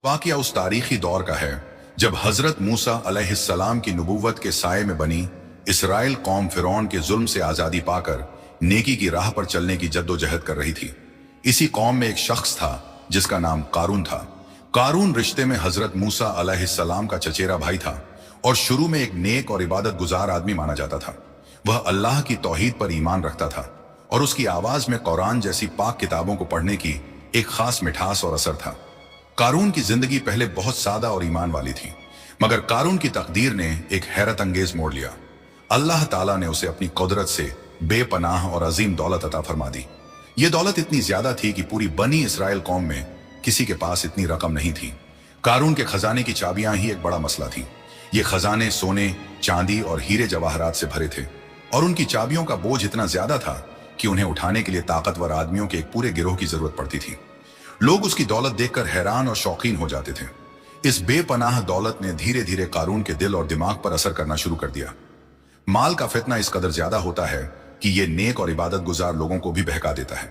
वाक़या उस तारीखी दौर का है जब हज़रत मूसा अलैहिस्सलाम की नबूवत के साये में बनी इसराइल कौम फ़िरौन के जुल्म से आज़ादी पाकर नेकी की राह पर चलने की जद्दोजहद कर रही थी। इसी कौम में एक शख्स था जिसका नाम कारून था। कारून रिश्ते में हज़रत मूसा अलैहिस्सलाम का चचेरा भाई था और शुरू में एक नेक और इबादत गुजार आदमी माना जाता था। वह अल्लाह की तौहीद पर ईमान रखता था और उसकी आवाज़ में कुरान जैसी पाक किताबों को पढ़ने की एक खास मिठास और असर था। कारून की जिंदगी पहले बहुत सादा और ईमान वाली थी, मगर कारून की तकदीर ने एक हैरत अंगेज मोड़ लिया। अल्लाह ताला ने उसे अपनी कुदरत से बेपनाह और अजीम दौलत अता फरमा दी। यह दौलत इतनी ज्यादा थी कि पूरी बनी इसराइल कौम में किसी के पास इतनी रकम नहीं थी। कारून के खजाने की चाबियां ही एक बड़ा मसला थी। ये खजाने सोने, चांदी और हीरे जवाहरात से भरे थे और उनकी चाबियों का बोझ इतना ज्यादा था कि उन्हें उठाने के लिए ताकतवर आदमियों के एक पूरे गिरोह की जरूरत पड़ती थी। लोग उसकी दौलत देखकर हैरान और शौकीन हो जाते थे। इस बेपनाह दौलत ने धीरे धीरे कारून के दिल और दिमाग पर असर करना शुरू कर दिया। माल का फितना इस कदर ज्यादा होता है कि यह नेक और इबादत गुजार लोगों को भी बहका देता है।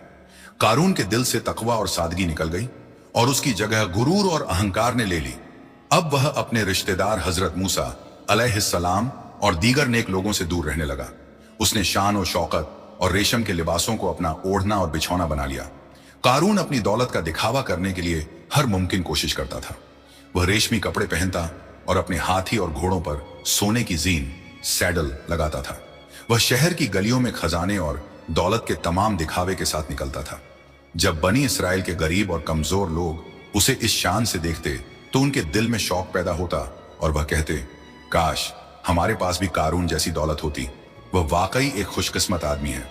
कारून के दिल से तकवा और सादगी निकल गई और उसकी जगह गुरूर और अहंकार ने ले ली। अब वह अपने रिश्तेदार हजरत मूसा अलैहिस्सलाम और दीगर नेक लोगों से दूर रहने लगा। उसने शान और शौकत और रेशम के लिबासों को अपना ओढ़ना और बिछौना बना लिया। कारून अपनी दौलत का दिखावा करने के लिए हर मुमकिन कोशिश करता था। वह रेशमी कपड़े पहनता और अपने हाथी और घोड़ों पर सोने की जीन सैडल लगाता था। वह शहर की गलियों में खजाने और दौलत के तमाम दिखावे के साथ निकलता था। जब बनी इसराइल के गरीब और कमजोर लोग उसे इस शान से देखते तो उनके दिल में शौक पैदा होता और वह कहते, काश हमारे पास भी कारून जैसी दौलत होती। वह वाकई एक खुशकिस्मत आदमी है।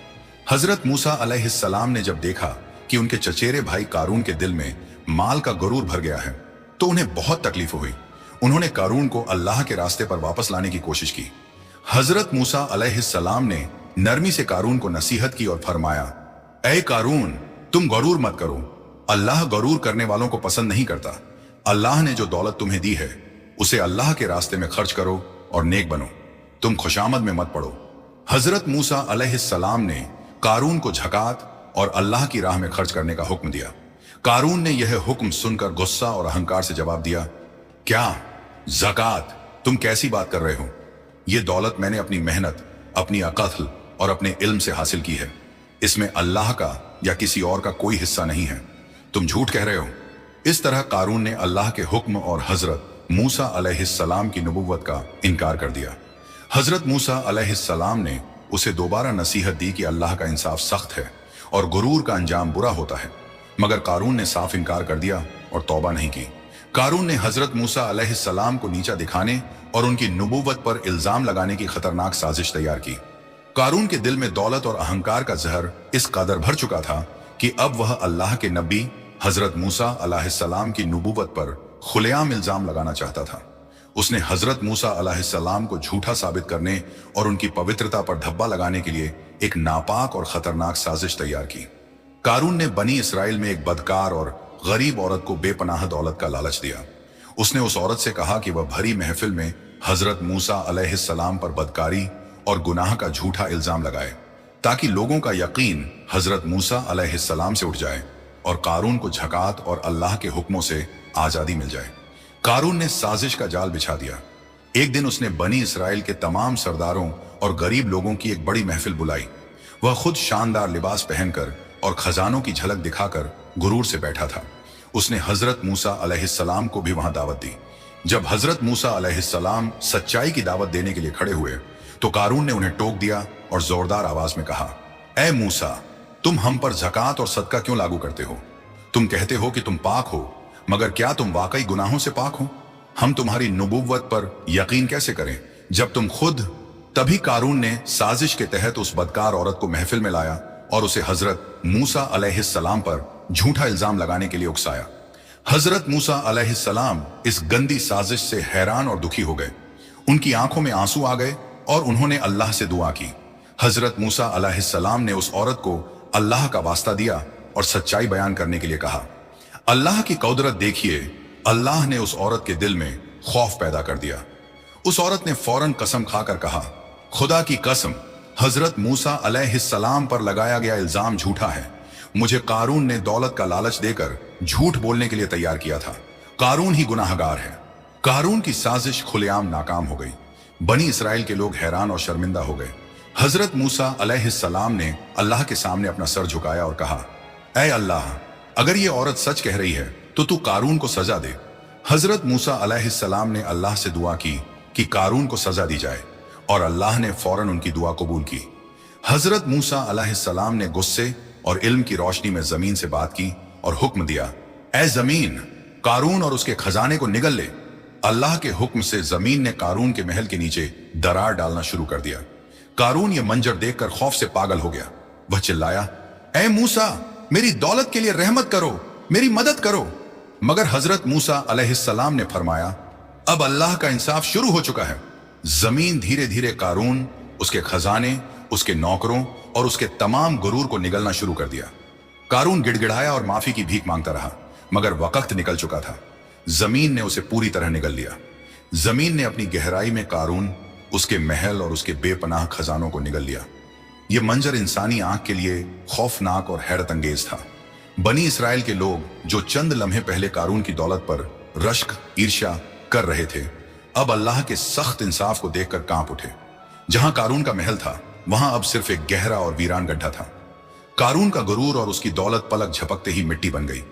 हजरत मूसा अलैहिस्सलाम ने जब देखा कि उनके चचेरे भाई कारून के दिल में माल का गुरूर भर गया है तो उन्हें बहुत तकलीफ हुई। उन्होंने कारून को अल्लाह के रास्ते पर वापस लाने की कोशिश की। हजरत मूसा अलैहिस्सलाम ने नरमी से कारून को नसीहत की और फरमाया, ऐ कारून, तुम गरूर मत करो। अल्लाह गरूर करने वालों को पसंद नहीं करता। अल्लाह ने जो दौलत तुम्हें दी है उसे अल्लाह के रास्ते में खर्च करो और नेक बनो। तुम खुशामद में मत पड़ो। हजरत मूसा अलैहिस्सलाम ने कारून को झकात और अल्लाह की राह में खर्च करने का हुक्म दिया। कारून ने यह हुक्म सुनकर गुस्सा और अहंकार से जवाब दिया, क्या ज़कात? तुम कैसी बात कर रहे हो? यह दौलत मैंने अपनी मेहनत, अपनी अक़ल और अपने इल्म से हासिल की है। इसमें अल्लाह का या किसी और का कोई हिस्सा नहीं है। तुम झूठ कह रहे हो। इस तरह कारून ने अल्लाह के हुक्म और हजरत मूसा अलैहिस्सलाम की नबूवत का इनकार कर दिया। हजरत मूसा अलैहिस्सलाम ने उसे दोबारा नसीहत दी कि अल्लाह का इंसाफ सख्त है और गुरूर का अंजाम बुरा होता है, मगर कारून ने साफ इनकार कर दिया और तौबा नहीं की। कारून ने हजरत मूसा अलैहिस्सलाम को नीचा दिखाने और उनकी नबूवत पर इल्जाम लगाने की खतरनाक साजिश तैयार की। कारून के दिल में दौलत और अहंकार का जहर इस कदर भर चुका था कि अब वह अल्लाह के नबी हजरत मूसा अलैहिस्सलाम की नबूवत पर खुलेआम इल्जाम लगाना चाहता था। उसने हजरत मूसा अलैहिस्सलाम को झूठा साबित करने और उनकी पवित्रता पर धब्बा लगाने के लिए एक नापाक और खतरनाक साजिश तैयार की। कारून ने बनी इसराइल में एक बदकार और गरीब औरत को बेपनाह दौलत का लालच दिया। उसने उस औरत से कहा कि वह भरी महफिल में हजरत मूसा अलैहिस्सलाम पर बदकारी और गुनाह का झूठा इल्जाम लगाए ताकि लोगों का यकीन हजरत मूसा अलैहिस्सलाम से उठ जाए और कारून को झकात और अल्लाह के हुक्मों से आजादी मिल जाए। कारून ने साजिश का जाल बिछा दिया। एक दिन उसने बनी इसराइल के तमाम सरदारों और गरीब लोगों की एक बड़ी महफिल बुलाई। वह खुद शानदार लिबास पहनकर और खजानों की झलक दिखाकर गुरूर से बैठा था। उसने हजरत मूसा अलैहिस्सलाम को भी वहां दावत दी। जब हजरत मूसा अलैहिस्सलाम सच्चाई की दावत देने के लिए खड़े हुए तो कारून ने उन्हें टोक दिया और जोरदार आवाज में कहा, ऐ मूसा, तुम हम पर ज़कात और सदका क्यों लागू करते हो? तुम कहते हो कि तुम पाक हो, मगर क्या तुम वाकई गुनाहों से पाक हो? हम तुम्हारी नबूवत पर यकीन कैसे करें जब तुम खुद? तभी कारून ने साजिश के तहत उस बदकार औरत को महफिल में लाया और उसे हजरत मूसा अलैहिस्सलाम पर झूठा इल्जाम लगाने के लिए उकसाया। हजरत मूसा अलैहिस्सलाम इस गंदी साजिश से हैरान और दुखी हो गए। उनकी आंखों में आंसू आ गए और उन्होंने अल्लाह से दुआ की। हजरत मूसा अलैहिस्सलाम ने उस औरत को अल्लाह का वास्ता दिया और सच्चाई बयान करने के लिए कहा। अल्लाह की कुदरत देखिए, अल्लाह ने उस औरत के दिल में खौफ पैदा कर दिया। उस औरत ने फौरन कसम खाकर कहा, खुदा की कसम, हजरत मूसा अलैहिस्सलाम पर लगाया गया इल्जाम झूठा है। मुझे कारून ने दौलत का लालच देकर झूठ बोलने के लिए तैयार किया था कारून ही गुनाहगार है। कारून की साजिश खुलेआम नाकाम हो गई। बनी इसराइल के लोग हैरान और शर्मिंदा हो गए। हजरत मूसा अलैहिस्सलाम ने अल्लाह के सामने अपना सर झुकाया और कहा, ऐ अल्लाह, अगर ये औरत सच कह रही है तो तू कारून को सजा दे। हजरत मूसा अलैहिस्सलाम ने अल्लाह से दुआ की कि कारून को सजा दी जाए, और अल्लाह ने फौरन उनकी दुआ कबूल की। हजरत मूसा अलैहिस्सलाम ने गुस्से और इल्म की रोशनी में जमीन से बात की और हुक्म दिया, ऐ जमीन, कारून और उसके खजाने को निगल ले। अल्लाह के हुक्म से जमीन ने कारून के महल के नीचे दरार डालना शुरू कर दिया। कारून ये मंजर देखकर खौफ से पागल हो गया। वह चिल्लाया, ऐ मूसा, मेरी दौलत के लिए रहमत करो, मेरी मदद करो। मगर हजरत मूसा अलैहिस्सलाम ने फरमाया, अब अल्लाह का इंसाफ शुरू हो चुका है। जमीन धीरे धीरे कारून, उसके खजाने, उसके नौकरों और उसके तमाम गुरूर को निगलना शुरू कर दिया। कारून गिड़गिड़ाया और माफी की भीख मांगता रहा, मगर वक्त निकल चुका था। जमीन ने उसे पूरी तरह निगल लिया। जमीन ने अपनी गहराई में कारून, उसके महल और उसके बेपनाह खजानों को निगल लिया। यह मंजर इंसानी आंख के लिए खौफनाक और हैरत अंगेज था। बनी इसराइल के लोग जो चंद लम्हे पहले कारून की दौलत पर रश्क ईर्ष्या कर रहे थे, अब अल्लाह के सख्त इंसाफ को देखकर कांप उठे। जहां कारून का महल था, वहां अब सिर्फ एक गहरा और वीरान गड्ढा था। कारून का गुरूर और उसकी दौलत पलक झपकते ही मिट्टी बन गई।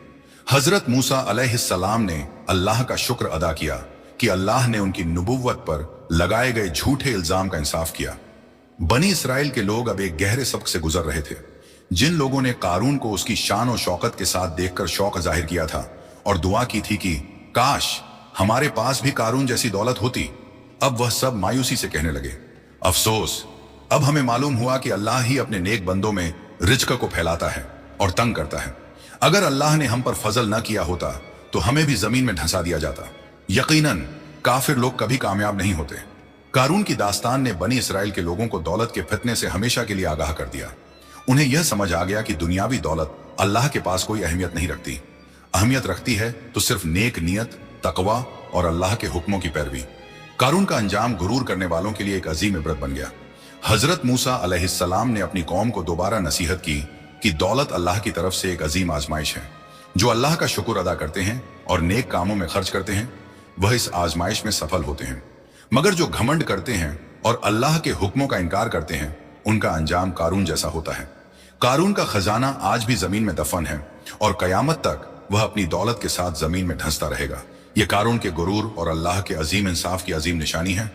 हजरत मूसा अलैहिस्सलाम ने अल्लाह का शुक्र अदा किया कि अल्लाह ने उनकी नबुव्वत पर लगाए गए झूठे इल्जाम का इंसाफ किया। बनी इसराइल के लोग अब एक गहरे सबक से गुजर रहे थे। जिन लोगों ने कारून को उसकी शान और शौकत के साथ देखकर शौक जाहिर किया था और दुआ की थी कि काश हमारे पास भी कारून जैसी दौलत होती, अब वह सब मायूसी से कहने लगे, अफसोस, अब हमें मालूम हुआ कि अल्लाह ही अपने नेक बंदों में रिज्क को फैलाता है और तंग करता है। अगर अल्लाह ने हम पर फजल न किया होता तो हमें भी जमीन में धंसा दिया जाता। यकीनन काफिर लोग कभी कामयाब नहीं होते। कारून की दास्तान ने बनी इसराइल के लोगों को दौलत के फितने से हमेशा के लिए आगाह कर दिया। उन्हें यह समझ आ गया कि दुनियावी दौलत अल्लाह के पास कोई अहमियत नहीं रखती। अहमियत रखती है तो सिर्फ नेक नियत, तकवा और अल्लाह के हुक्मों की पैरवी। कारून का अंजाम गुरूर करने वालों के लिए एक अजीम इबरत बन गया। हजरत मूसा अलैहिस्सलाम ने अपनी कौम को दोबारा नसीहत की कि दौलत अल्लाह की तरफ से एक अजीम आजमाइश है। जो अल्लाह का शुक्र अदा करते हैं और नेक कामों में खर्च करते हैं, वह इस आजमाइश में सफल होते हैं। मगर जो घमंड करते हैं और अल्लाह के हुक्मों का इनकार करते हैं, उनका अंजाम कारून जैसा होता है। कारून का खजाना आज भी जमीन में दफन है और कयामत तक वह अपनी दौलत के साथ जमीन में धंसता रहेगा। यह कारून के गुरूर और अल्लाह के अजीम इंसाफ की अजीम निशानी है।